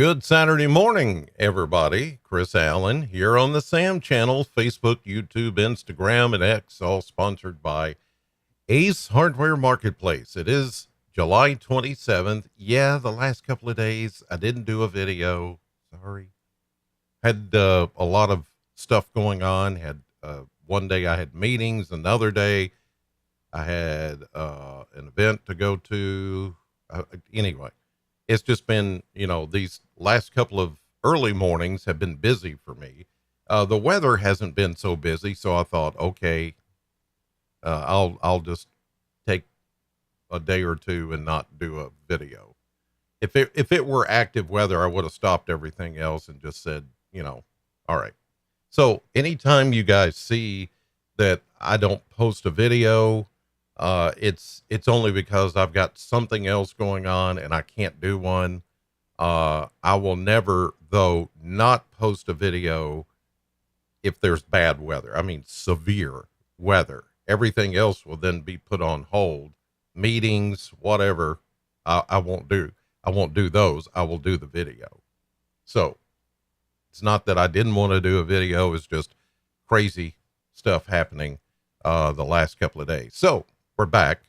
Good Saturday morning, everybody. Chris Allen here on the Sam channel, Facebook, YouTube, Instagram, and X, all sponsored by Ace Hardware Marketplace. It is July 27th. Yeah, the last couple of days I didn't do a video. Sorry. Had a lot of stuff going on. Had one day I had meetings, another day I had an event to go to. Anyway, it's just been, these last couple of early mornings have been busy for me. The weather hasn't been so busy, so I thought, okay, I'll just take a day or two and not do a video. If it were active weather, I would have stopped everything else and just said, all right. So anytime you guys see that I don't post a video, it's only because I've got something else going on and I can't do one. I will never, though, not post a video if there's bad weather. I mean, severe weather. Everything else will then be put on hold. Meetings, whatever. I won't do. I won't do those. I will do the video. So it's not that I didn't want to do a video. It's just crazy stuff happening the last couple of days. So we're back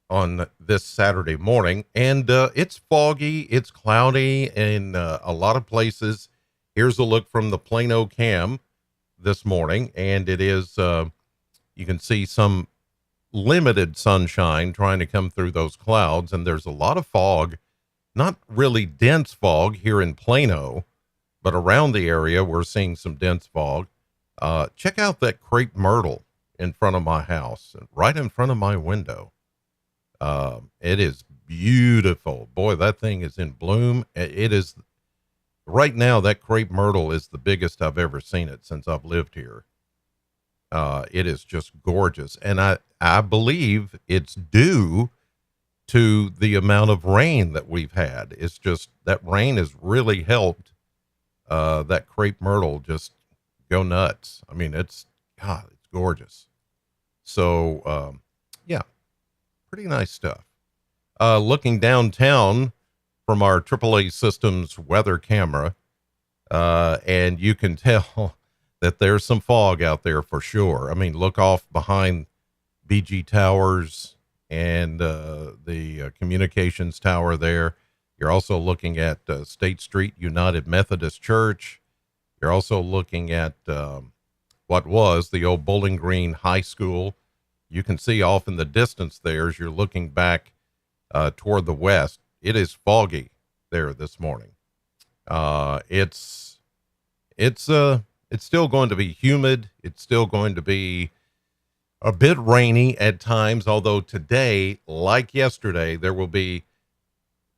on this Saturday morning, and it's foggy, it's cloudy in a lot of places. Here's a look from the Plano cam this morning, and it is, you can see some limited sunshine trying to come through those clouds, and there's a lot of fog, not really dense fog here in Plano, but around the area we're seeing some dense fog. Check out that crepe myrtle in front of my house, right in front of my window. It is beautiful. Boy, that thing is in bloom. It is right now. That crepe myrtle is the biggest I've ever seen it since I've lived here. It is just gorgeous. And I believe it's due to the amount of rain that we've had. It's just that rain has really helped, that crepe myrtle just go nuts. I mean, it's gorgeous. So, yeah, pretty nice stuff. Looking downtown from our AAA Systems weather camera, and you can tell that there's some fog out there for sure. I mean, look off behind BG Towers and the communications tower there. You're also looking at State Street United Methodist Church. You're also looking at what was the old Bowling Green High School. You can see off in the distance there as you're looking back toward the west. It is foggy there this morning. It's still going to be humid. It's still going to be a bit rainy at times, although today, like yesterday, there will be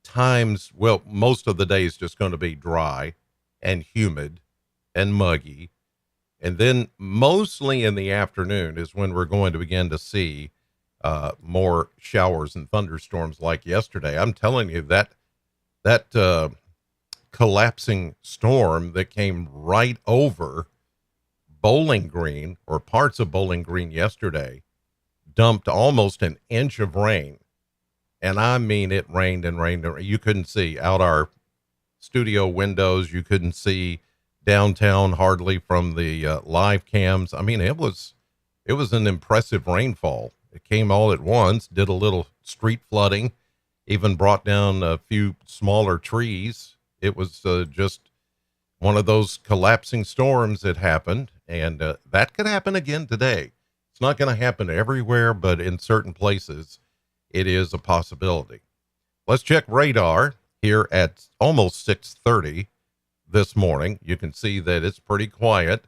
times, well, most of the day is just going to be dry and humid and muggy. And then mostly in the afternoon is when we're going to begin to see more showers and thunderstorms like yesterday. I'm telling you that collapsing storm that came right over Bowling Green or parts of Bowling Green yesterday dumped almost an inch of rain. And I mean, it rained and rained. You couldn't see out our studio windows. You couldn't see downtown hardly from the live cams. I mean, it was an impressive rainfall. It came all at once, did a little street flooding, even brought down a few smaller trees. It was just one of those collapsing storms that happened, and that could happen again today. It's not going to happen everywhere, but in certain places it is a possibility. Let's check radar here at almost 6:30 this morning. You can see that it's pretty quiet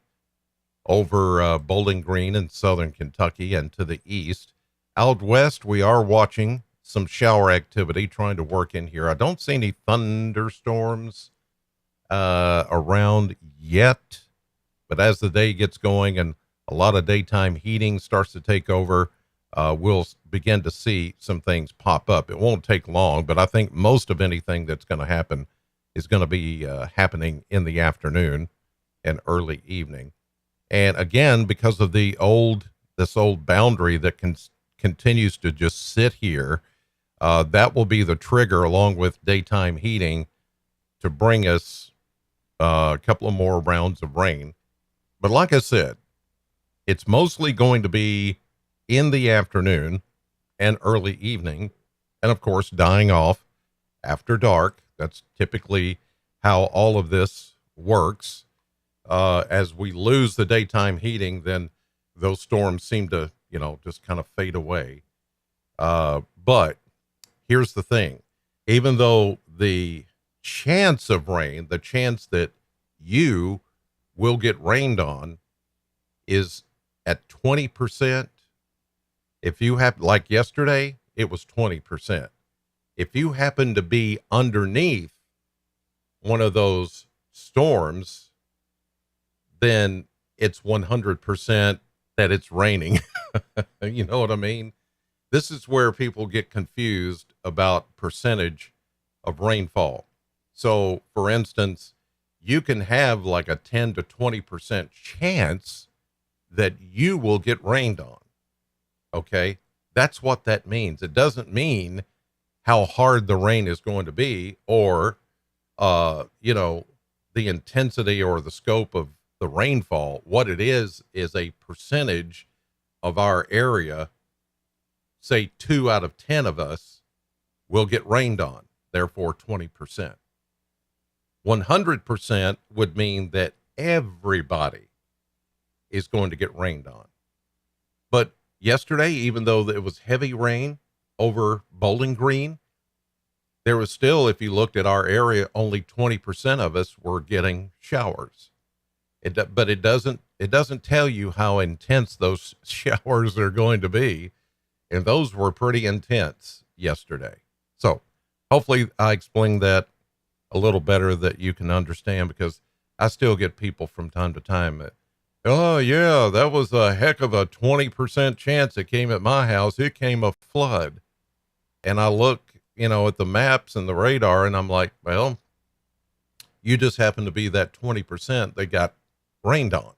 over Bowling Green in southern Kentucky and to the east. Out west, we are watching some shower activity trying to work in here. I don't see any thunderstorms around yet, but as the day gets going and a lot of daytime heating starts to take over, we'll begin to see some things pop up. It won't take long, but I think most of anything that's going to happen is going to be happening in the afternoon and early evening. And again, because of this old boundary that continues to just sit here, that will be the trigger, along with daytime heating, to bring us a couple of more rounds of rain. But like I said, it's mostly going to be in the afternoon and early evening, and of course, dying off after dark. That's typically how all of this works. As we lose the daytime heating, then those storms seem to, just kind of fade away. But here's the thing. Even though the chance of rain, the chance that you will get rained on is at 20%. If you have, like yesterday, it was 20%. If you happen to be underneath one of those storms, then it's 100% that it's raining. You know what I mean? This is where people get confused about percentage of rainfall. So, for instance, you can have like a 10 to 20% chance that you will get rained on. Okay. That's what that means. It doesn't mean how hard the rain is going to be or, the intensity or the scope of the rainfall. What it is a percentage of our area. Say 2 out of 10 of us will get rained on, therefore 20%. 100% would mean that everybody is going to get rained on. But yesterday, even though it was heavy rain over Bowling Green, there was still, if you looked at our area, only 20% of us were getting showers. But it doesn't tell you how intense those showers are going to be. And those were pretty intense yesterday. So hopefully I explained that a little better that you can understand, because I still get people from time to time that, oh yeah, that was a heck of a 20% chance it came at my house. It came a flood. And I look, at the maps and the radar, and I'm like, well, you just happen to be that 20% that got rained on.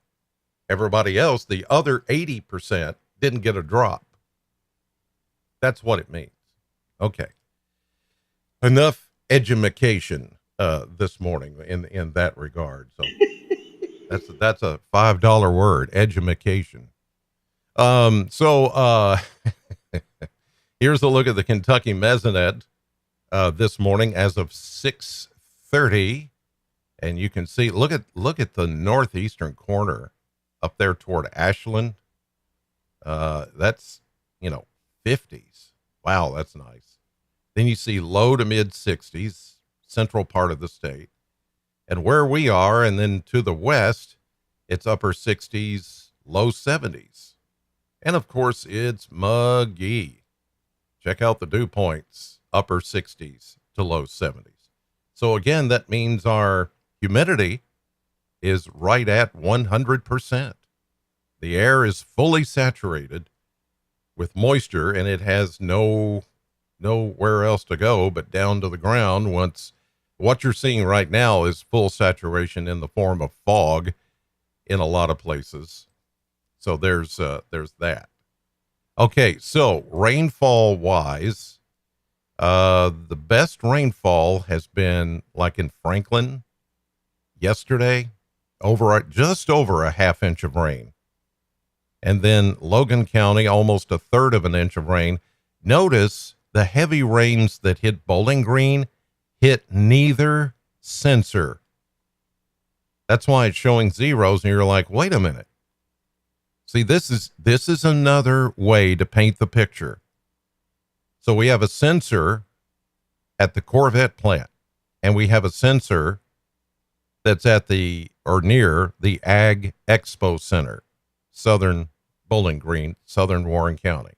Everybody else, the other 80%, didn't get a drop. That's what it means. Okay. Enough edumacation this morning in that regard. So that's a $5 word, edumacation. So here's a look at the Kentucky Mesonet this morning as of 6:30, and you can see look at the northeastern corner up there toward Ashland. That's 50s. Wow, that's nice. Then you see low to mid 60s, central part of the state. And where we are, and then to the west, it's upper 60s, low 70s. And of course, it's muggy. Check out the dew points, upper 60s to low 70s. So again, that means our humidity is right at 100%. The air is fully saturated with moisture, and it has nowhere else to go but down to the ground. Once what you're seeing right now is full saturation in the form of fog in a lot of places. So there's that. Okay, so rainfall wise, the best rainfall has been like in Franklin yesterday, just over a half inch of rain. And then Logan County, almost a third of an inch of rain. Notice the heavy rains that hit Bowling Green hit neither sensor. That's why it's showing zeros, and you're like, wait a minute. See, this is another way to paint the picture. So we have a sensor at the Corvette plant, and we have a sensor that's at near the Ag Expo Center, Southern Bowling Green, Southern Warren County.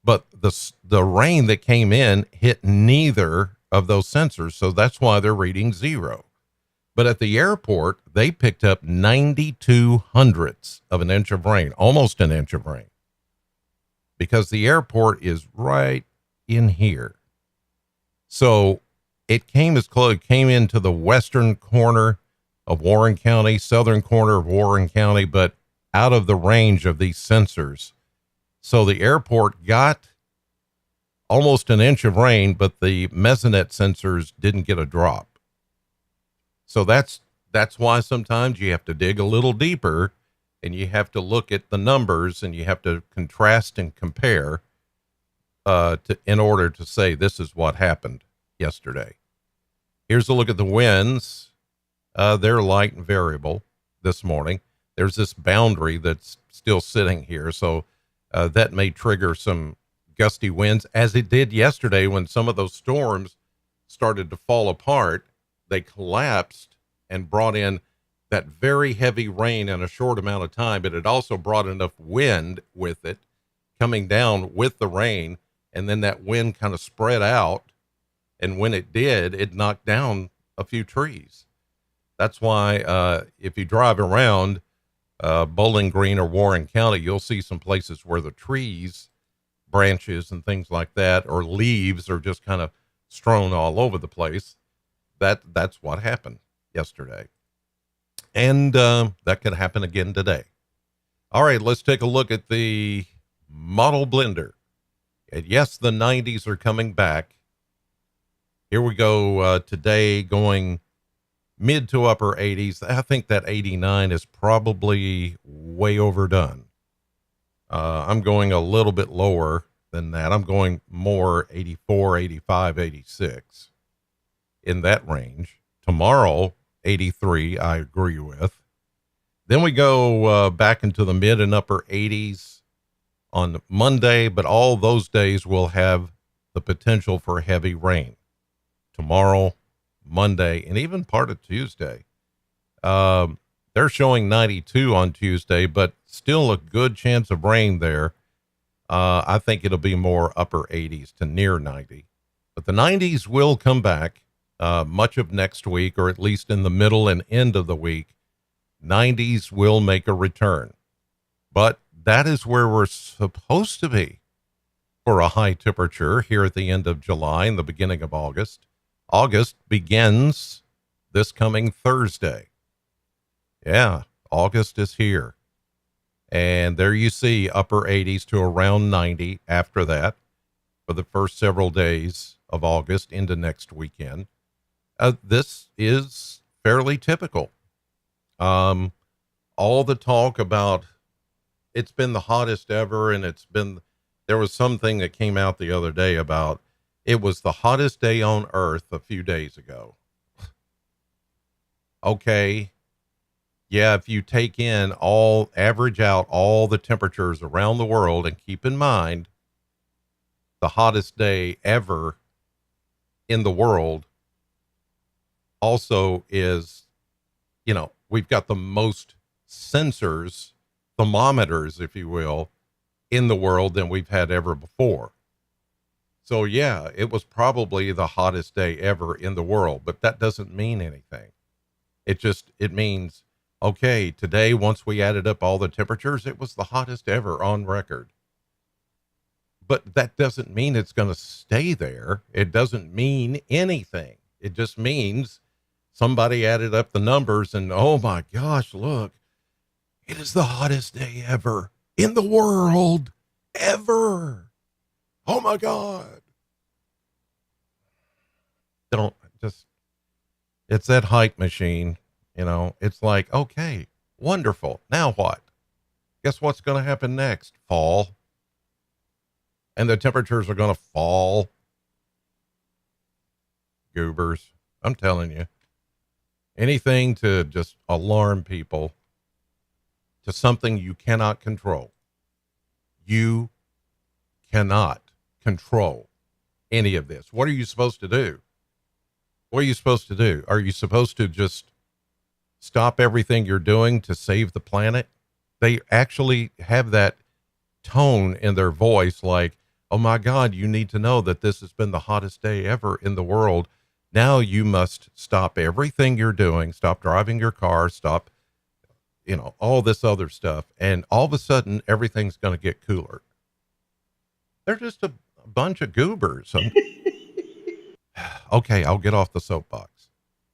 But the rain that came in hit neither of those sensors, so that's why they're reading zero. But at the airport, they picked up 92 hundredths of an inch of rain, almost an inch of rain, because the airport is right in here. So it came into the western corner of Warren County, southern corner of Warren County, but out of the range of these sensors. So the airport got almost an inch of rain, but the Mesonet sensors didn't get a drop. So that's why sometimes you have to dig a little deeper and you have to look at the numbers and you have to contrast and compare in order to say this is what happened yesterday. Here's a look at the winds. They're light and variable this morning. There's this boundary that's still sitting here, so that may trigger some gusty winds, as it did yesterday when some of those storms started to fall apart. They collapsed and brought in that very heavy rain in a short amount of time, but it also brought enough wind with it coming down with the rain, and then that wind kind of spread out, and when it did, it knocked down a few trees. That's why if you drive around Bowling Green or Warren County, you'll see some places where the trees, branches and things like that, or leaves are just kind of strewn all over the place. That's what happened yesterday. And that could happen again today. All right, let's take a look at the model blender. And yes, the 90s are coming back. Here we go today, going mid to upper 80s. I think that 89 is probably way overdone. I'm going a little bit lower than that. I'm going more 84, 85, 86 in that range. Tomorrow, 83, I agree with. Then we go back into the mid and upper 80s on Monday, but all those days will have the potential for heavy rain. Tomorrow, Monday, and even part of Tuesday. They're showing 92 on Tuesday, but still a good chance of rain there. I think it'll be more upper 80s to near 90. But the 90s will come back much of next week, or at least in the middle and end of the week. 90s will make a return. But that is where we're supposed to be for a high temperature here at the end of July and the beginning of August. August begins this coming Thursday. Yeah, August is here. And there you see upper 80s to around 90 after that for the first several days of August into next weekend. This is fairly typical. All the talk about it's been the hottest ever, and there was something that came out the other day about it was the hottest day on earth a few days ago. Okay. Yeah, if you average out all the temperatures around the world, and keep in mind the hottest day ever in the world also is, we've got the most sensors, thermometers, if you will, in the world than we've had ever before. So yeah, it was probably the hottest day ever in the world, but that doesn't mean anything. It means, okay, today, once we added up all the temperatures, it was the hottest ever on record. But that doesn't mean it's going to stay there. It doesn't mean anything. It just means somebody added up the numbers and, oh my gosh, look, it is the hottest day ever in the world, ever. Oh my God. It's that hype machine, it's like, okay, wonderful. Now what? Guess what's going to happen next? Fall. And the temperatures are going to fall. Goobers. I'm telling you, anything to just alarm people to something you cannot control. You cannot control any of this. What are you supposed to do? What are you supposed to do? Are you supposed to just stop everything you're doing to save the planet? They actually have that tone in their voice like, oh my God, you need to know that this has been the hottest day ever in the world. Now you must stop everything you're doing, stop driving your car, stop, all this other stuff. And all of a sudden, everything's going to get cooler. They're just a bunch of goobers. Okay, I'll get off the soapbox.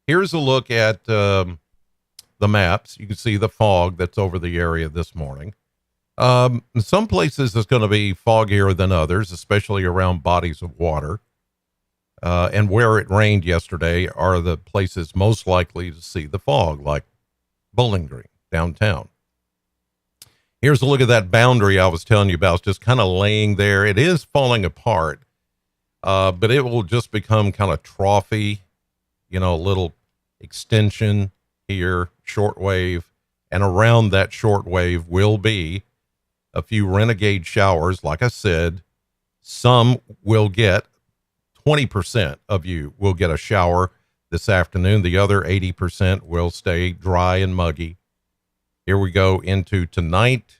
Here's a look at the maps. You can see the fog that's over the area this morning. In some places it's going to be foggier than others, especially around bodies of water. And where it rained yesterday are the places most likely to see the fog, like Bowling Green, downtown. Here's a look at that boundary I was telling you about. It's just kind of laying there. It is falling apart, but it will just become kind of trophy, a little extension here, shortwave. And around that shortwave will be a few renegade showers. Like I said, some will get 20% of you will get a shower this afternoon. The other 80% will stay dry and muggy. Here we go into tonight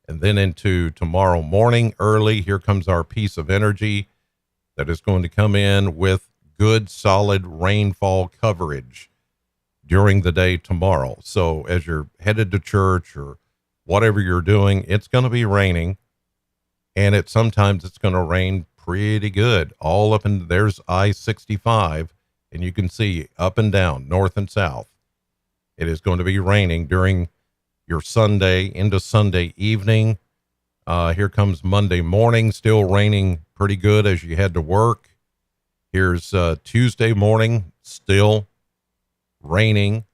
and then into tomorrow morning early. Here comes our piece of energy that is going to come in with good, solid rainfall coverage during the day tomorrow. So as you're headed to church or whatever you're doing, it's going to be raining, and sometimes it's going to rain pretty good all up, and there's I-65, and you can see up and down, north and south. It is going to be raining during your Sunday into Sunday evening. Here comes Monday morning, still raining pretty good as you head to work. Here's Tuesday morning, still raining.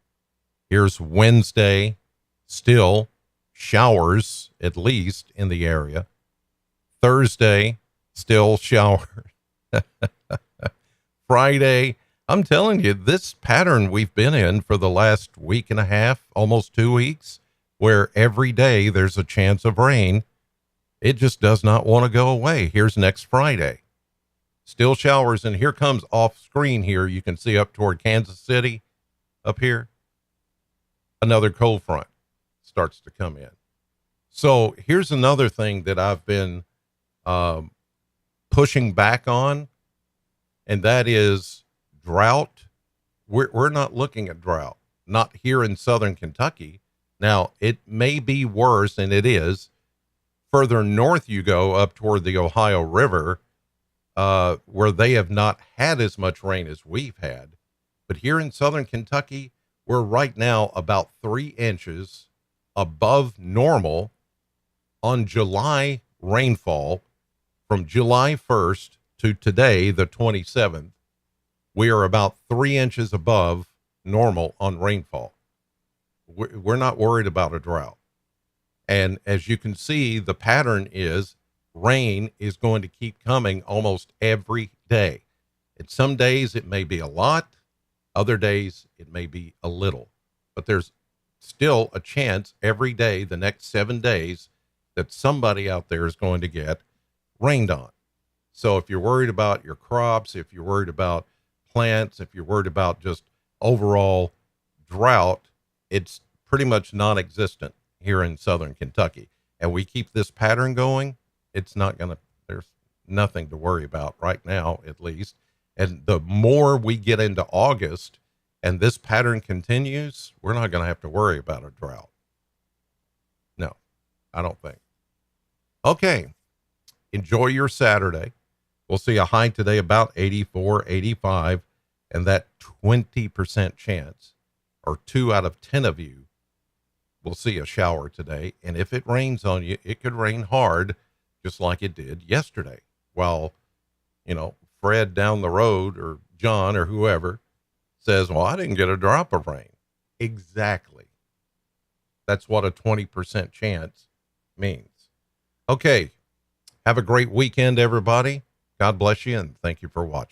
Here's Wednesday, still showers, at least in the area. Thursday, still showers. Friday, I'm telling you, this pattern we've been in for the last week and a half, almost 2 weeks, where every day there's a chance of rain, it just does not want to go away. Here's next Friday. Still showers, and here comes off screen here. You can see up toward Kansas City up here. Another cold front starts to come in. So here's another thing that I've been pushing back on, and that is drought. We're not looking at drought, not here in southern Kentucky. Now, it may be worse, and it is. Further north you go up toward the Ohio River, where they have not had as much rain as we've had. But here in southern Kentucky, we're right now about 3 inches above normal on July rainfall. From July 1st to today, the 27th, we are about 3 inches above normal on rainfall. We're not worried about a drought. And as you can see, the pattern is rain is going to keep coming almost every day. And some days it may be a lot, other days it may be a little, but there's still a chance every day, the next 7 days, that somebody out there is going to get rained on. So if you're worried about your crops, if you're worried about plants, if you're worried about just overall drought, it's pretty much non-existent here in southern Kentucky. And we keep this pattern going, it's not going to, there's nothing to worry about right now, at least. And the more we get into August and this pattern continues, we're not going to have to worry about a drought. No, I don't think. Okay. Enjoy your Saturday. We'll see a high today about 84, 85, and that 20% chance, or 2 out of 10 of you will see a shower today. And if it rains on you, it could rain hard, just like it did yesterday. While, Fred down the road, or John, or whoever, says, well, I didn't get a drop of rain. Exactly. That's what a 20% chance means. Okay. Have a great weekend, everybody. God bless you, and thank you for watching.